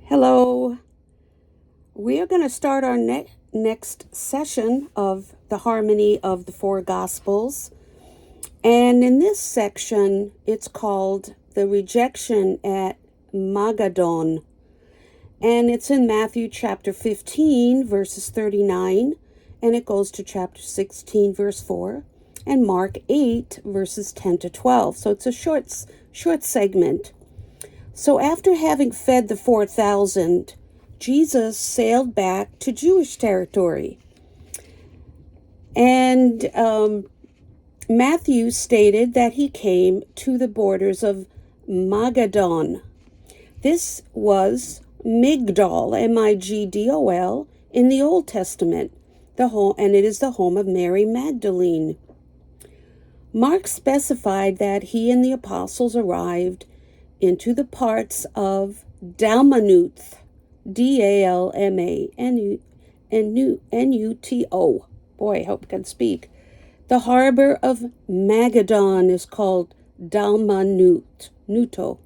Hello. We are going to start our next session of the harmony of the four Gospels. And in this section, it's called The Rejection at Magaddon. And it's in Matthew chapter 15, verses 39, and it goes to chapter 16, verse 4, and Mark 8, verses 10 to 12. So it's a short segment. So after having fed the 4,000, Jesus sailed back to Jewish territory. And Matthew stated that he came to the borders of Magaddon. This was Migdol, M-I-G-D-O-L, in the Old Testament, and it is the home of Mary Magdalene. Mark specified that he and the apostles arrived into the parts of Dalmanuth, D-A-L-M-A-N-U-T-O. Boy, I hope I can speak. The harbor of Magaddon is called Dalmanuto.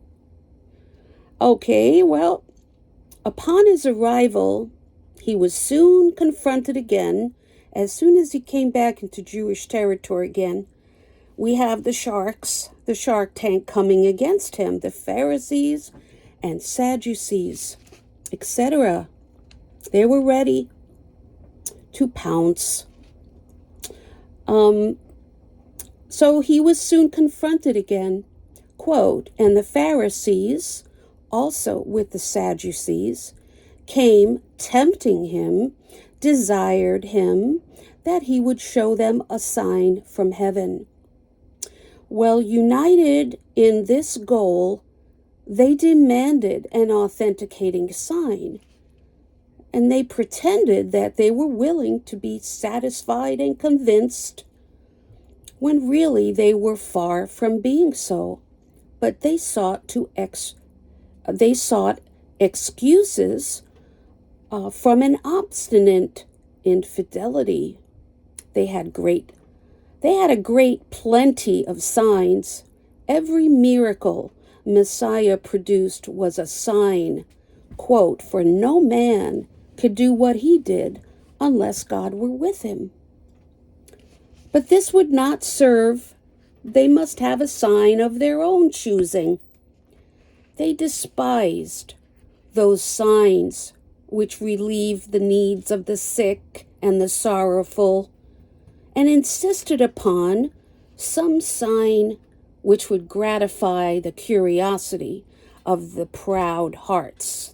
Okay, well, upon his arrival, he was soon confronted again. As soon as he came back into Jewish territory again, we have the shark tank coming against him, the Pharisees and Sadducees, etc. They were ready to pounce. So he was soon confronted again. Quote, and the Pharisees, also with the Sadducees, came tempting him, desired him that he would show them a sign from heaven. Well, united in this goal, they demanded an authenticating sign, and they pretended that they were willing to be satisfied and convinced, when really they were far from being so. But they sought excuses from an obstinate infidelity. They had a great plenty of signs. Every miracle Messiah produced was a sign. Quote, for no man could do what he did unless God were with him. But this would not serve. They must have a sign of their own choosing. They despised those signs which relieve the needs of the sick and the sorrowful, and insisted upon some sign which would gratify the curiosity of their proud hearts.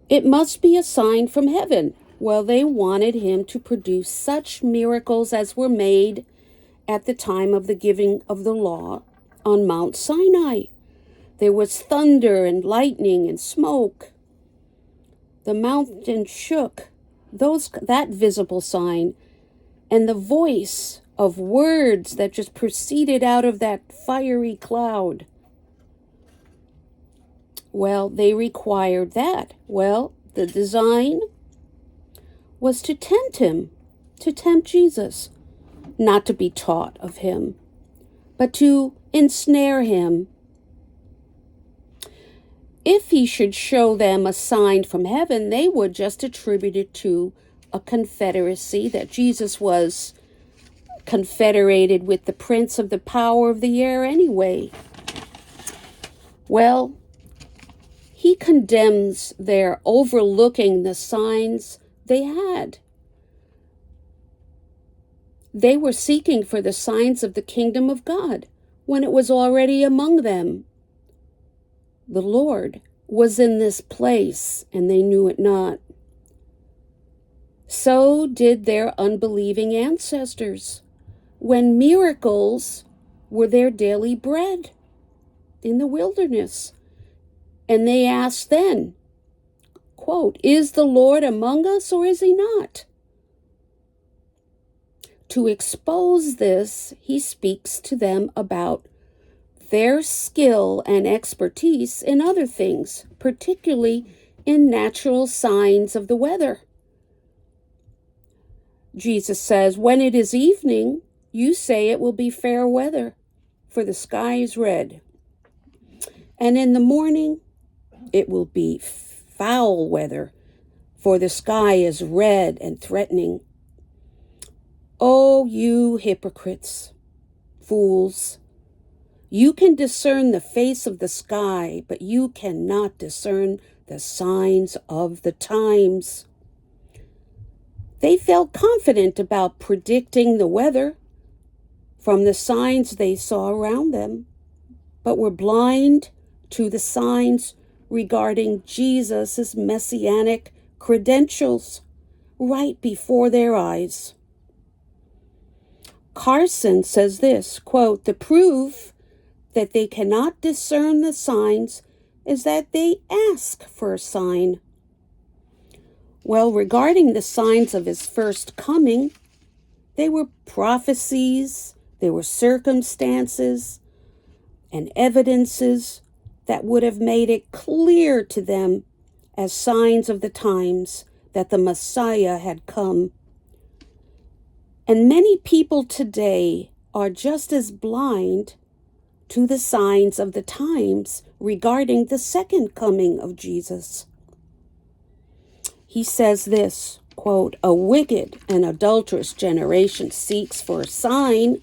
It must be a sign from heaven. Well, they wanted him to produce such miracles as were made at the time of the giving of the law on Mount Sinai. There was thunder and lightning and smoke. The mountain shook. That visible sign, and the voice of words that just proceeded out of that fiery cloud. Well, they required that. Well, the design was to tempt Jesus, not to be taught of him, but to ensnare him. If he should show them a sign from heaven, they would just attribute it to a confederacy, that Jesus was confederated with the prince of the power of the air anyway. Well, he condemns their overlooking the signs they had. They were seeking for the signs of the kingdom of God when it was already among them. The Lord was in this place, and they knew it not. So did their unbelieving ancestors, when miracles were their daily bread in the wilderness. And they asked then, quote, is the Lord among us or is he not? To expose this, he speaks to them about their skill and expertise in other things, particularly in natural signs of the weather. Jesus says, when it is evening, you say it will be fair weather, for the sky is red. And in the morning, It will be foul weather, for the sky is red and threatening. Oh, you hypocrites, fools! You can discern the face of the sky, but you cannot discern the signs of the times. They felt confident about predicting the weather from the signs they saw around them, but were blind to the signs regarding Jesus' messianic credentials right before their eyes. Carson says this, quote, "The proof that they cannot discern the signs is that they ask for a sign." Well, regarding the signs of his first coming, they were prophecies, they were circumstances and evidences that would have made it clear to them as signs of the times that the Messiah had come. And many people today are just as blind to the signs of the times regarding the second coming of Jesus. He says this, quote, "A wicked and adulterous generation seeks for a sign."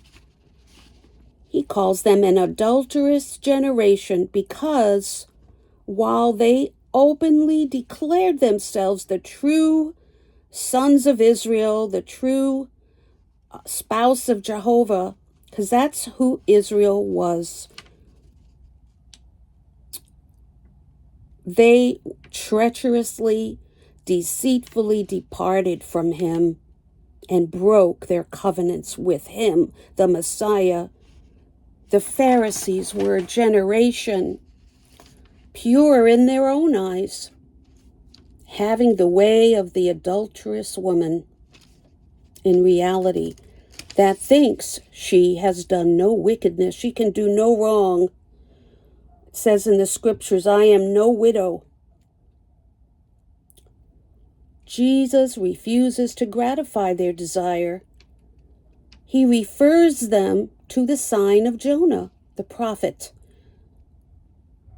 He calls them an adulterous generation because while they openly declared themselves the true sons of Israel, the true spouse of Jehovah, because that's who Israel was, they treacherously, deceitfully departed from him and broke their covenants with him, the Messiah. The Pharisees were a generation pure in their own eyes, having the way of the adulterous woman in reality, that thinks she has done no wickedness, she can do no wrong. It says in the scriptures, "I am no widow." Jesus refuses to gratify their desire. He refers them to the sign of Jonah, the prophet,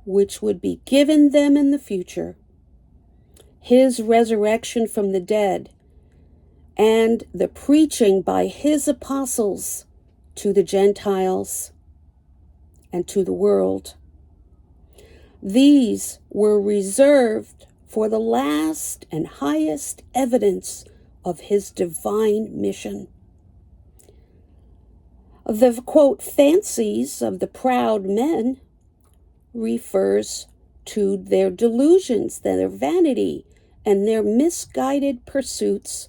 which would be given them in the future, his resurrection from the dead, and the preaching by his apostles to the Gentiles and to the world. These were reserved for the last and highest evidence of his divine mission. The, quote, fancies of the proud men refers to their delusions, their vanity, and their misguided pursuits,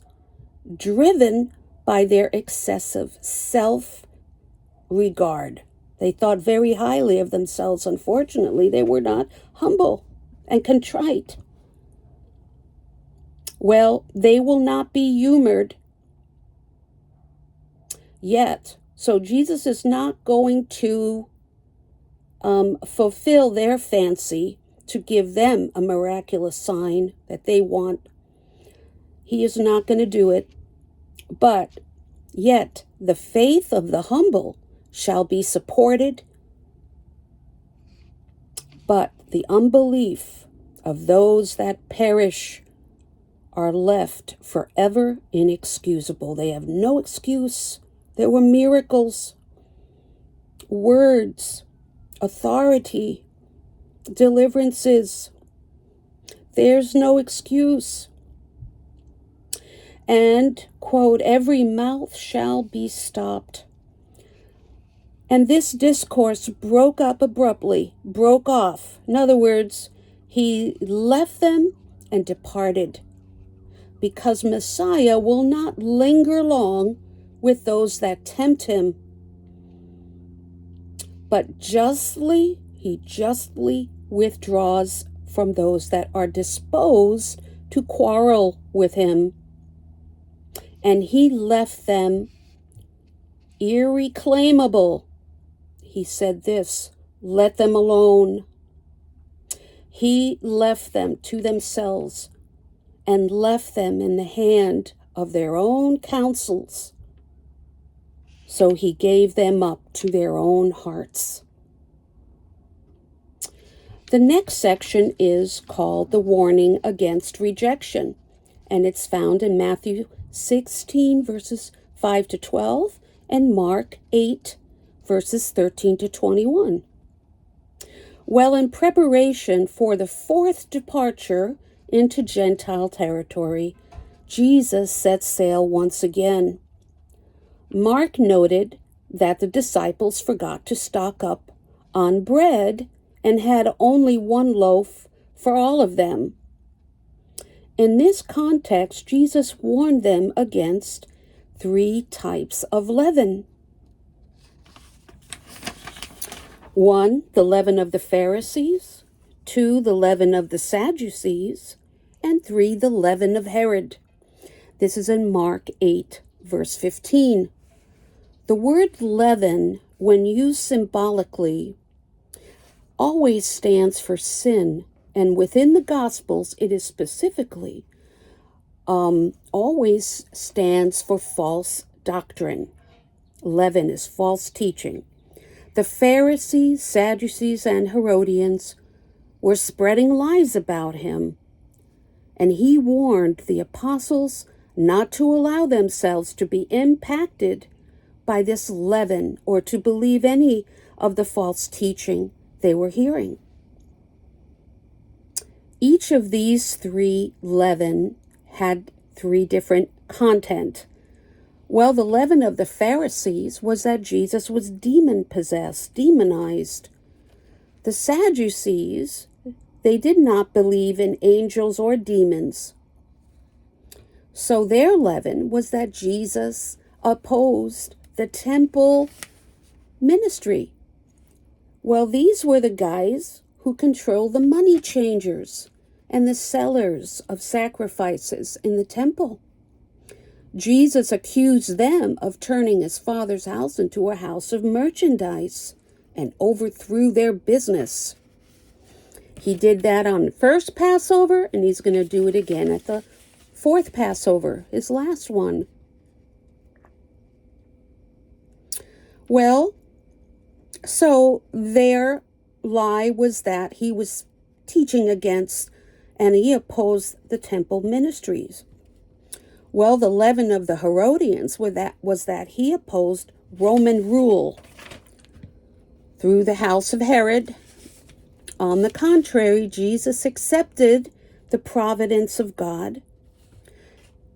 driven by their excessive self-regard. They thought very highly of themselves. Unfortunately, they were not humble and contrite. Well, they will not be humored yet. So Jesus is not going to fulfill their fancy to give them a miraculous sign that they want. He is not going to do it. But yet the faith of the humble shall be supported, but the unbelief of those that perish are left forever inexcusable. They have no excuse. There were miracles, words, authority, deliverances. There's no excuse. And, quote, "every mouth shall be stopped." And this discourse broke off. In other words, he left them and departed, because Messiah will not linger long with those that tempt him, but he justly withdraws from those that are disposed to quarrel with him. And he left them irreclaimable. He said this, "Let them alone." He left them to themselves and left them in the hand of their own counsels. So he gave them up to their own hearts. The next section is called the warning against rejection, and it's found in Matthew 16, verses 5 to 12, and Mark 8, verses 13 to 21. Well, in preparation for the fourth departure into Gentile territory, Jesus set sail once again. Mark noted that the disciples forgot to stock up on bread and had only one loaf for all of them. In this context, Jesus warned them against 3 types of leaven. 1, the leaven of the Pharisees. 2, the leaven of the Sadducees. And 3, the leaven of Herod. This is in Mark 8, verse 15. The word leaven, when used symbolically, always stands for sin, and within the Gospels it is specifically always stands for false doctrine. Leaven is false teaching. The Pharisees, Sadducees, and Herodians were spreading lies about him, and he warned the apostles not to allow themselves to be impacted by this leaven or to believe any of the false teaching they were hearing. Each of these 3 leaven had 3 different content. Well, the leaven of the Pharisees was that Jesus was demon-possessed, demonized. The Sadducees, they did not believe in angels or demons. So their leaven was that Jesus opposed the temple ministry. Well, these were the guys who controlled the money changers and the sellers of sacrifices in the temple. Jesus accused them of turning his Father's house into a house of merchandise and overthrew their business. He did that on the first Passover, and he's going to do it again at the fourth Passover, his last one. Well, so their lie was that he was teaching against and he opposed the temple ministries. Well, the leaven of the Herodians was that he opposed Roman rule through the house of Herod. On the contrary, Jesus accepted the providence of God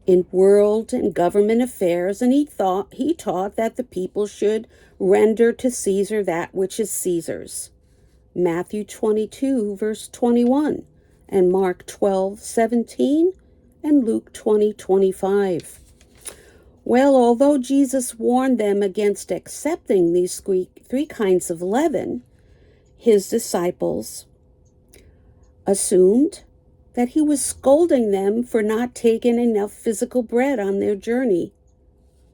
in world and government affairs, and he taught that the people should render to Caesar that which is Caesar's. Matthew 22, verse 21, and Mark 12, 17, and Luke 20, 25. Well, although Jesus warned them against accepting these 3 kinds of leaven, his disciples assumed that he was scolding them for not taking enough physical bread on their journey.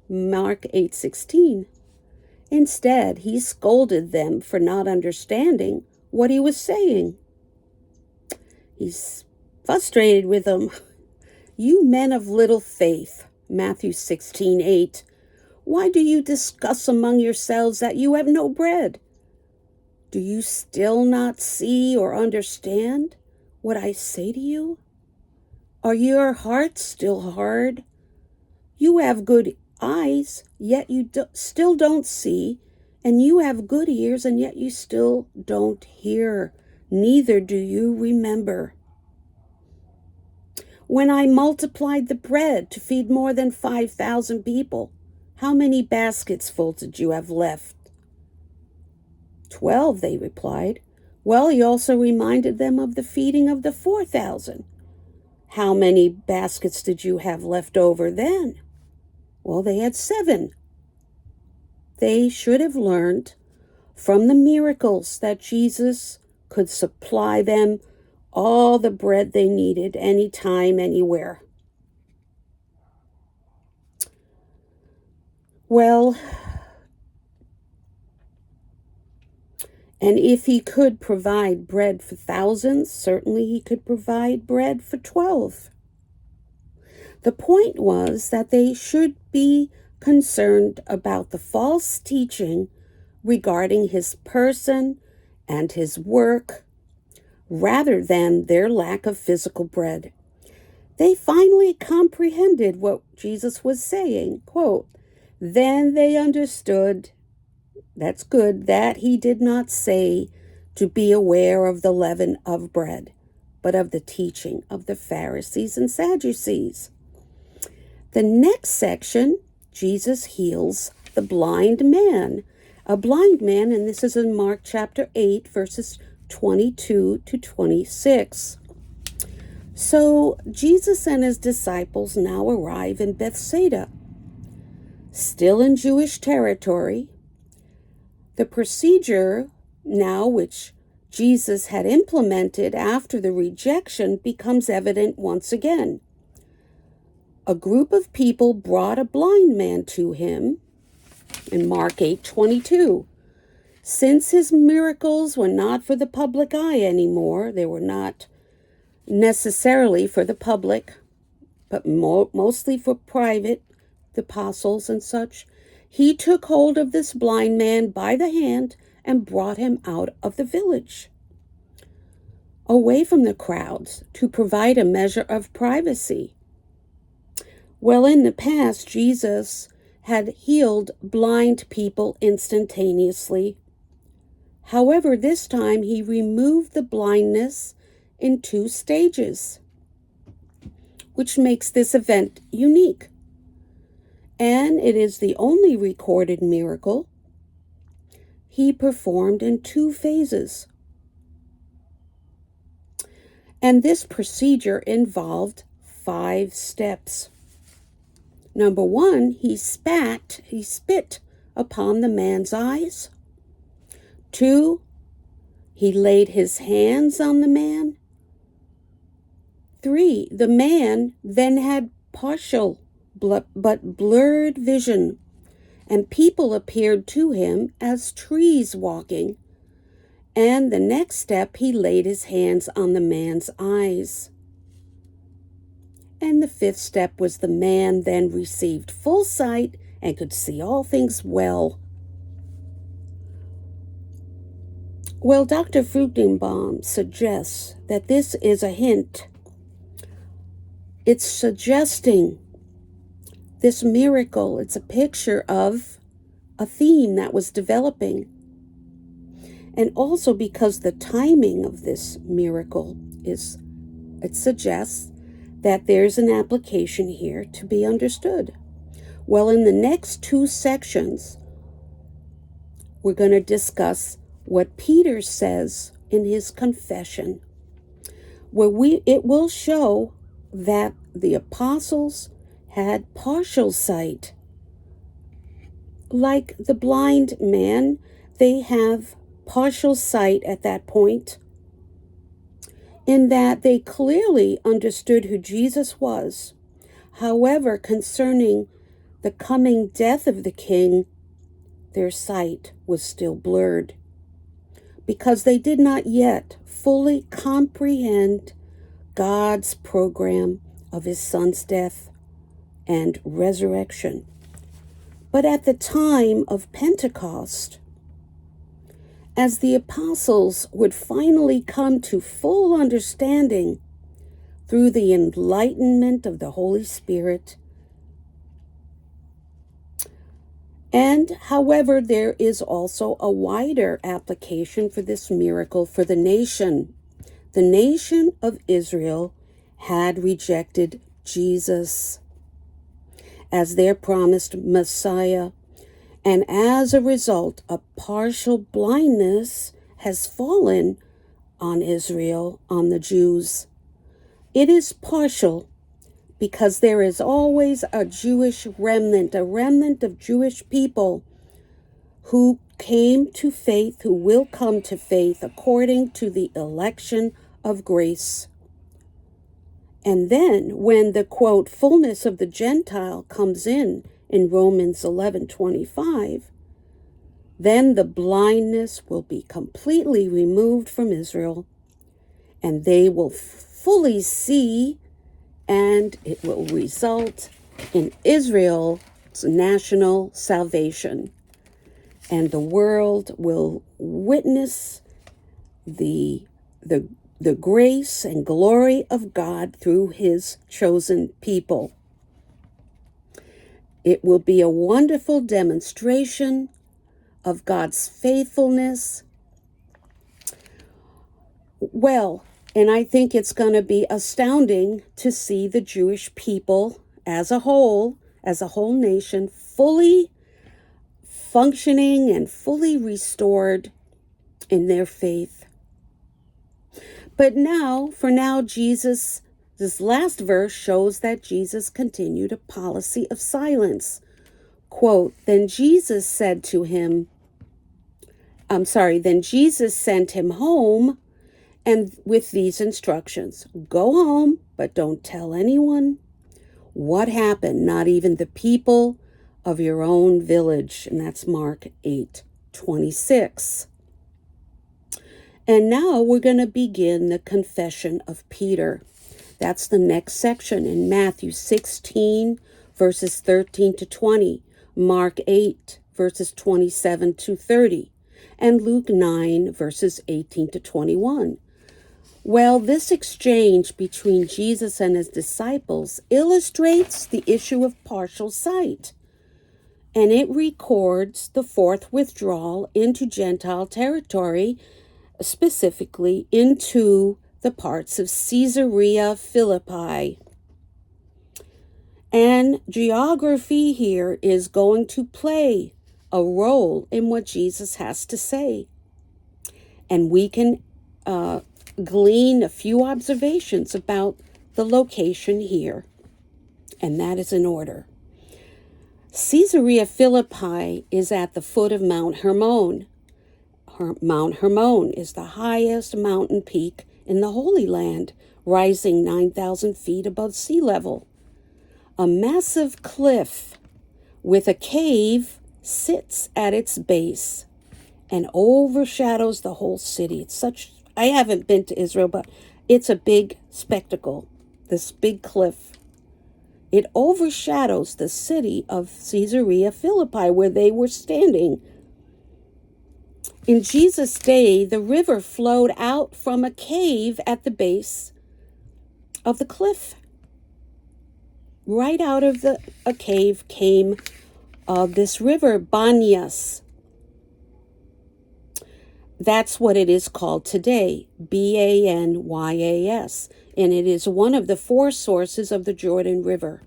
Mark 8:16. Instead, he scolded them for not understanding what he was saying. He's frustrated with them. You men of little faith, Matthew 16:8. Why do you discuss among yourselves that you have no bread? Do you still not see or understand what I say to you? Are your hearts still hard? You have good eyes, yet you still don't see, and you have good ears, and yet you still don't hear. Neither do you remember. When I multiplied the bread to feed more than 5,000 people, how many baskets full did you have left? 12, they replied. Well, he also reminded them of the feeding of the 4,000. How many baskets did you have left over then? Well, they had 7. They should have learned from the miracles that Jesus could supply them all the bread they needed, anytime, anywhere. Well, and if he could provide bread for thousands, certainly he could provide bread for 12. The point was that they should be concerned about the false teaching regarding his person and his work, rather than their lack of physical bread. They finally comprehended what Jesus was saying. Quote, "Then they understood," that's good, "that he did not say to be aware of the leaven of bread, but of the teaching of the Pharisees and Sadducees." The next section, Jesus heals the blind man. A blind man, and this is in Mark chapter 8, verses 22 to 26. So Jesus and his disciples now arrive in Bethsaida, still in Jewish territory. The procedure now which Jesus had implemented after the rejection becomes evident once again. A group of people brought a blind man to him in Mark 8:22. Since his miracles were not for the public eye anymore, they were not necessarily for the public, but mostly for private, the apostles and such, he took hold of this blind man by the hand and brought him out of the village, away from the crowds, to provide a measure of privacy. Well, in the past, Jesus had healed blind people instantaneously. However, this time he removed the blindness in 2 stages, which makes this event unique. And it is the only recorded miracle he performed in 2 phases. And this procedure involved 5 steps. Number 1, he spit upon the man's eyes. 2, he laid his hands on the man. 3, the man then had partial but blurred vision, and people appeared to him as trees walking. And the next step, he laid his hands on the man's eyes. And the 5th step was the man then received full sight and could see all things well. Well, Dr. Fruchtenbaum suggests that this is a hint. It's suggesting this miracle. It's a picture of a theme that was developing. And also because the timing of this miracle it suggests that there's an application here to be understood. Well, in the next 2 sections, we're going to discuss what Peter says in his confession, where it will show that the apostles had partial sight. Like the blind man, they have partial sight at that point, in that they clearly understood who Jesus was. However, concerning the coming death of the king, their sight was still blurred, because they did not yet fully comprehend God's program of his son's death and resurrection. But at the time of Pentecost, as the apostles would finally come to full understanding through the enlightenment of the Holy Spirit. And, however, there is also a wider application for this miracle for the nation. The nation of Israel had rejected Jesus as their promised Messiah, and as a result, a partial blindness has fallen on Israel, on the Jews. It is partial because there is always a Jewish remnant, a remnant of Jewish people who came to faith, who will come to faith according to the election of grace. And then when the, quote, fullness of the Gentile comes in Romans 11:25, then the blindness will be completely removed from Israel, and they will fully see, and it will result in Israel's national salvation. And the world will witness the the grace and glory of God through his chosen people. It will be a wonderful demonstration of God's faithfulness. Well, and I think it's going to be astounding to see the Jewish people as a whole nation, fully functioning and fully restored in their faith. But for now, this last verse shows that Jesus continued a policy of silence. Quote, then Jesus sent him home and with these instructions, go home, but don't tell anyone what happened, not even the people of your own village. And that's Mark 8:26. And now we're going to begin the confession of Peter. That's the next section in Matthew 16, verses 13 to 20, Mark 8, verses 27 to 30, and Luke 9, verses 18 to 21. Well, this exchange between Jesus and his disciples illustrates the issue of partial sight, and it records the fourth withdrawal into Gentile territory, specifically into the parts of Caesarea Philippi. And geography here is going to play a role in what Jesus has to say. And we can glean a few observations about the location here. And that is in order. Caesarea Philippi is at the foot of Mount Hermon. Mount Hermon is the highest mountain peak in the Holy Land, rising 9,000 feet above sea level. A massive cliff with a cave sits at its base and overshadows the whole city. I haven't been to Israel, but it's a big spectacle, this big cliff. It overshadows the city of Caesarea Philippi, where they were standing. In Jesus' day, the river flowed out from a cave at the base of the cliff. Right out of a cave came this river, Banyas. That's what it is called today, Banyas, and it is one of the four sources of the Jordan River.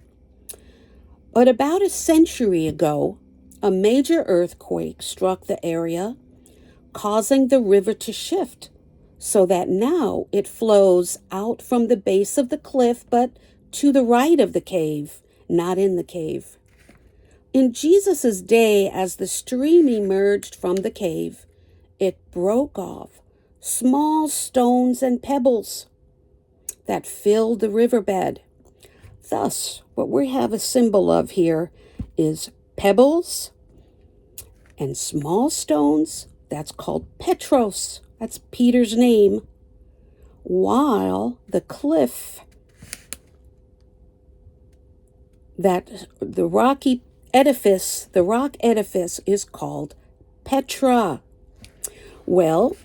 But about a century ago, a major earthquake struck the area, causing the river to shift, so that now it flows out from the base of the cliff, but to the right of the cave, not in the cave. In Jesus' day, as the stream emerged from the cave, it broke off small stones and pebbles that filled the riverbed. Thus, what we have a symbol of here is pebbles and small stones. That's called Petros. That's Peter's name. While the cliff, the rock edifice is called Petra. Well,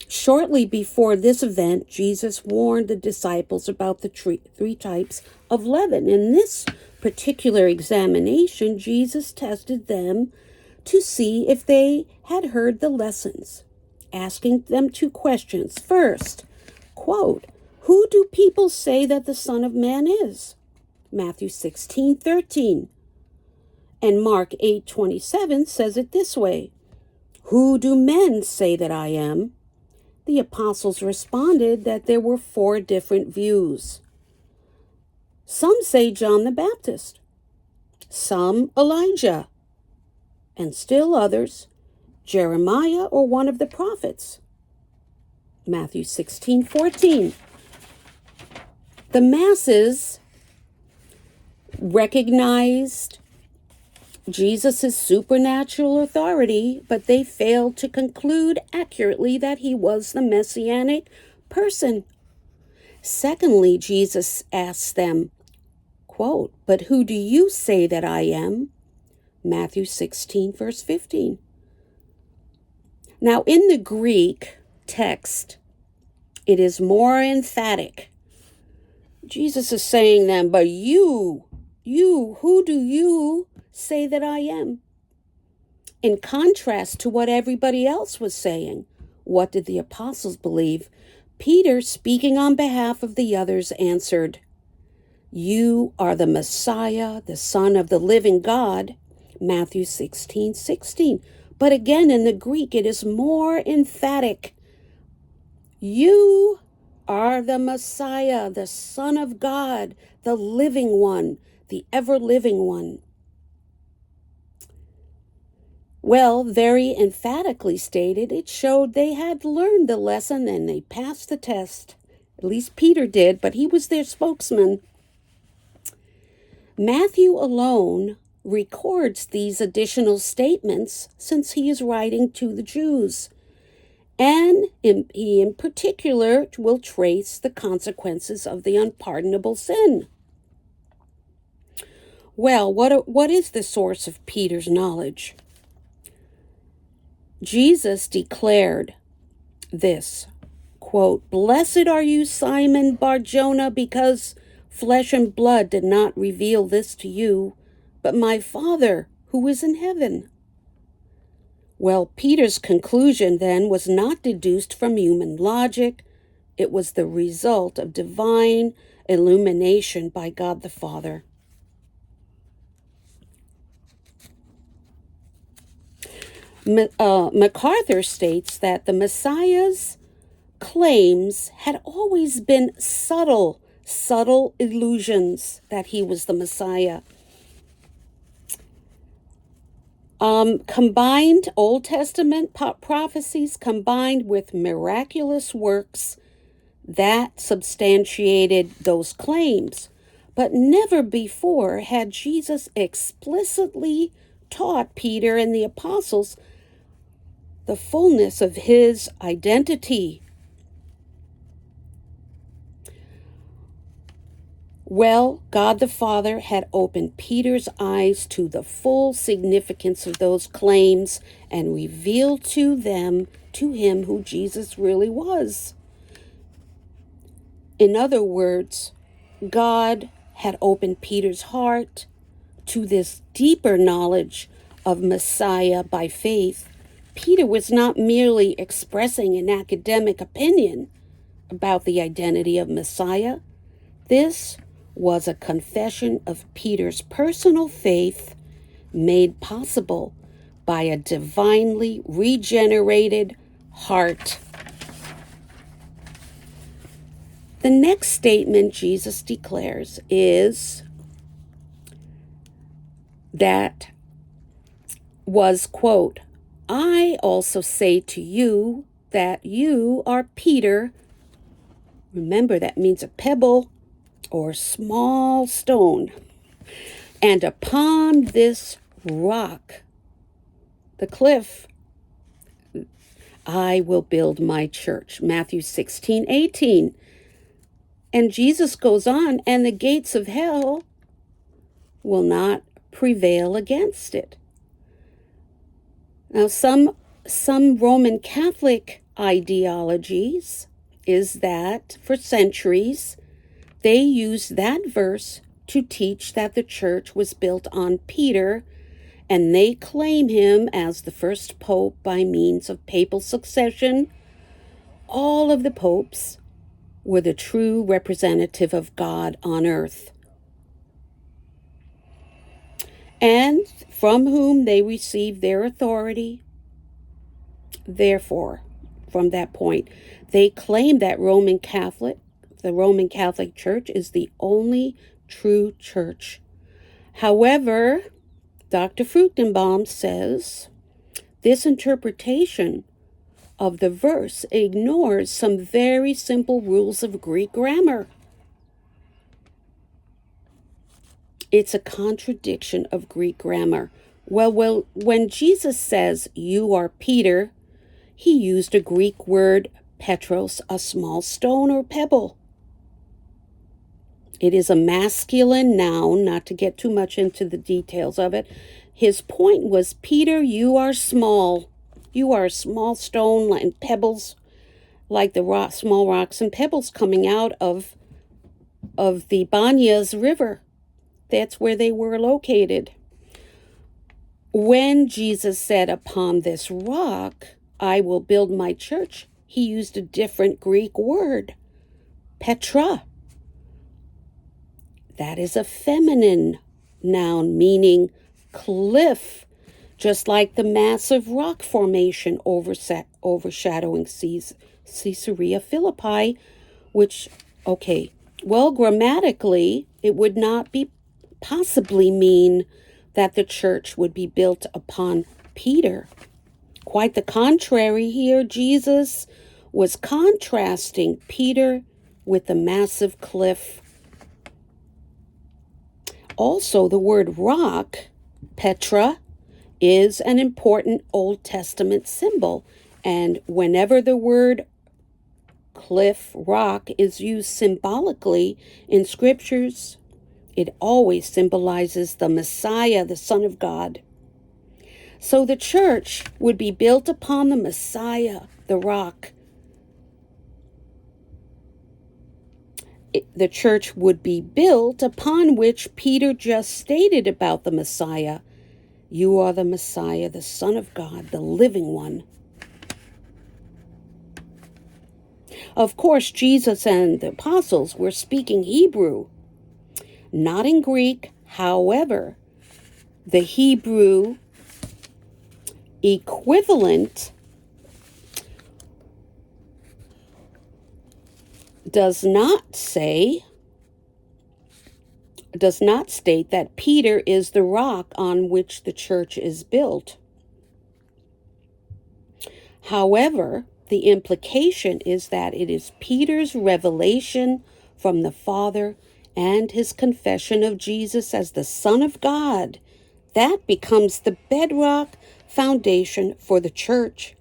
shortly before this event, Jesus warned the disciples about the three types of leaven. In this particular examination, Jesus tested them to see if they had heard the lessons, asking them two questions. First, quote, who do people say that the Son of Man is? Matthew 16:13. And Mark 8:27 says it this way, who do men say that I am? The apostles responded that there were four different views. Some say John the Baptist, some Elijah, and still others, Jeremiah or one of the prophets. Matthew 16:14. The masses recognized Jesus' supernatural authority, but they failed to conclude accurately that he was the messianic person. Secondly, Jesus asked them, quote, but who do you say that I am? Matthew 16, verse 15. Now, in the Greek text, It is more emphatic. Jesus is saying then, but you, who do you say that I am? In contrast to what everybody else was saying, what did the apostles believe? Peter, speaking on behalf of the others, answered, you are the Messiah, the Son of the living God. Matthew 16:16. But again, in the Greek, it is more emphatic. You are the Messiah, the Son of God, the living one, the ever-living one. Well, very emphatically stated, it showed they had learned the lesson and they passed the test. At least Peter did, but he was their spokesman. Matthew alone records these additional statements since he is writing to the Jews. And he in particular will trace the consequences of the unpardonable sin. Well, what is the source of Peter's knowledge? Jesus declared this, quote, blessed are you, Simon Bar-Jonah, because flesh and blood did not reveal this to you, but my Father who is in heaven. Well, Peter's conclusion then was not deduced from human logic. It was the result of divine illumination by God the Father. MacArthur states that the Messiah's claims had always been subtle illusions that he was the Messiah. Combined Old Testament prophecies combined with miraculous works that substantiated those claims. But never before had Jesus explicitly taught Peter and the apostles the fullness of his identity. Well, God the Father had opened Peter's eyes to the full significance of those claims and revealed to him who Jesus really was. In other words, God had opened Peter's heart to this deeper knowledge of Messiah by faith. Peter was not merely expressing an academic opinion about the identity of Messiah. This was a confession of Peter's personal faith made possible by a divinely regenerated heart. The next statement Jesus declares is that was, quote, I also say to you that you are Peter. Remember, that means a pebble or small stone. And upon this rock, the cliff, I will build my church. Matthew 16:18. And Jesus goes on, and the gates of hell will not prevail against it. Now, some Roman Catholic ideologies is that for centuries they used that verse to teach that the church was built on Peter, and they claim him as the first pope by means of papal succession. All of the popes were the true representative of God on earth, and from whom they received their authority. Therefore, from that point, they claim that the Roman Catholic Church is the only true church. However, Dr. Fruchtenbaum says this interpretation of the verse ignores some very simple rules of Greek grammar. It's a contradiction of Greek grammar. Well, when Jesus says, you are Peter, he used a Greek word, petros, a small stone or pebble. It is a masculine noun, not to get too much into the details of it. His point was, Peter, you are small. You are a small stone and pebbles like the small rocks and pebbles coming out of the Banyas River. That's where they were located. When Jesus said, "Upon this rock I will build my church," he used a different Greek word, Petra. That is a feminine noun meaning cliff, just like the massive rock formation overshadowing Caesarea Philippi, which, grammatically, it would not be possibly mean that the church would be built upon Peter. Quite the contrary here. Jesus was contrasting Peter with the massive cliff. Also, the word rock, Petra, is an important Old Testament symbol. And whenever the word cliff, rock, is used symbolically in scriptures, it always symbolizes the Messiah, the Son of God. So the church would be built upon the Messiah, the rock. The church would be built upon which Peter just stated about the Messiah. You are the Messiah, the Son of God, the living one. Of course, Jesus and the apostles were speaking Hebrew, not in Greek. However, the Hebrew equivalent does not state that Peter is the rock on which the church is built. However, the implication is that it is Peter's revelation from the Father and his confession of Jesus as the Son of God that becomes the bedrock foundation for the church.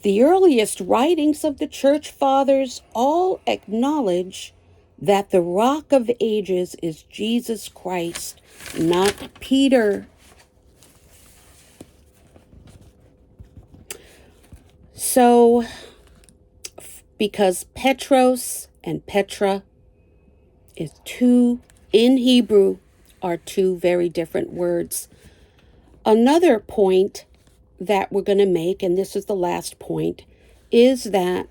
The earliest writings of the church fathers all acknowledge that the rock of ages is Jesus Christ, not Peter. So, because Petros and Petra in Hebrew are two very different words. Another point that we're going to make, and this is the last point, is that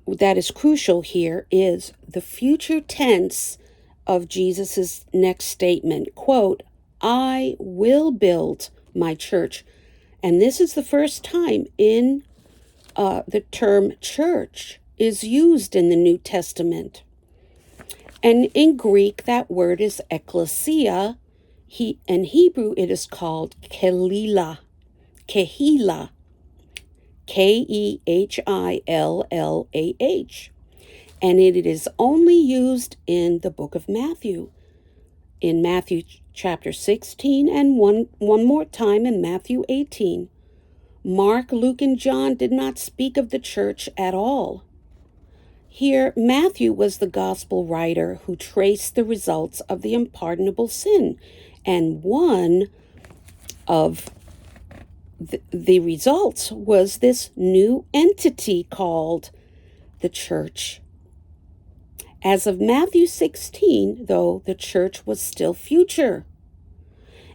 is crucial here, is the future tense of Jesus's next statement. Quote, "I will build my church." And this is the first time in the term church is used in the New Testament. And in Greek, that word is ekklesia. In Hebrew, it is called kehillah. Kehillah. Kehillah. And it is only used in the book of Matthew. In Matthew chapter 16 and one more time in Matthew 18. Mark, Luke, and John did not speak of the church at all. Here, Matthew was the gospel writer who traced the results of the unpardonable sin. And one of the results was this new entity called the church. As of Matthew 16, though, the church was still future.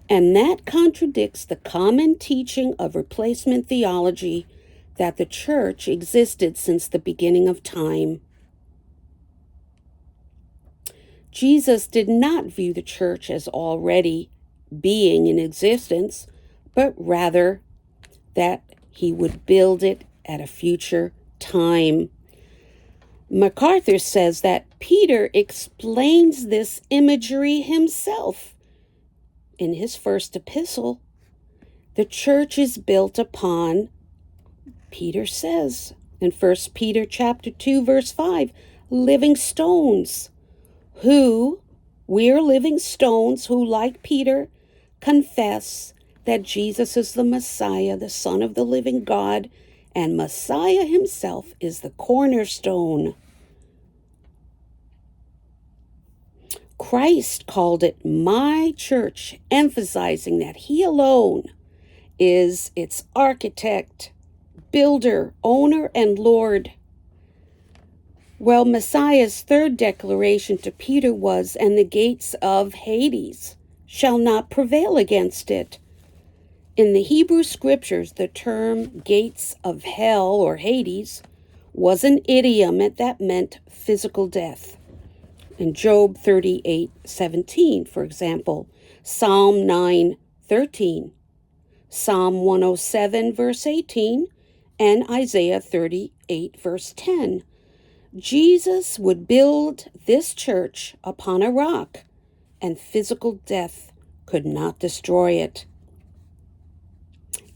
And that contradicts the common teaching of replacement theology that the church existed since the beginning of time. Jesus did not view the church as already being in existence, but rather that he would build it at a future time. MacArthur says that Peter explains this imagery himself. In his first epistle, the church is built upon, Peter says in 1 Peter chapter 2, verse 5, living stones, we are living stones who, like Peter, confess that Jesus is the Messiah, the Son of the living God, and Messiah himself is the cornerstone. Christ called it my church, emphasizing that he alone is its architect, builder, owner, and Lord. Well, Messiah's third declaration to Peter was, and the gates of Hades shall not prevail against it. In the Hebrew scriptures, the term gates of hell or Hades was an idiom that meant physical death. In Job 38:17, for example, Psalm 9:13, Psalm 107, verse 18, and Isaiah 38, verse 10. Jesus would build this church upon a rock, and physical death could not destroy it.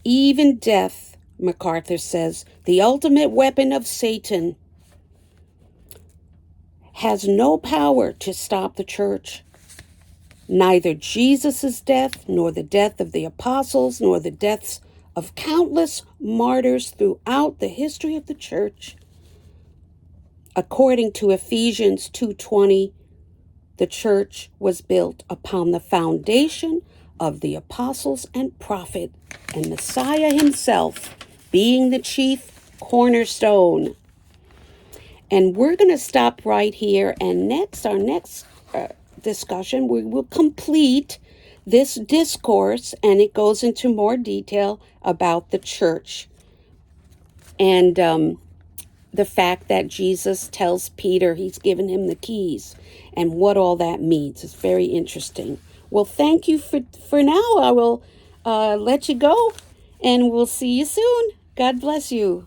Even death, MacArthur says, the ultimate weapon of Satan, has no power to stop the church. Neither Jesus' death, nor the death of the apostles, nor the deaths of countless martyrs throughout the history of the church. According to Ephesians 2:20, the church was built upon the foundation of the apostles and prophet, and Messiah himself being the chief cornerstone. And we're going to stop right here, and our next discussion, we will complete this discourse, and it goes into more detail about the church and the fact that Jesus tells Peter he's given him the keys and what all that means. It's very interesting. Well, thank you for now. I will let you go, and we'll see you soon. God bless you.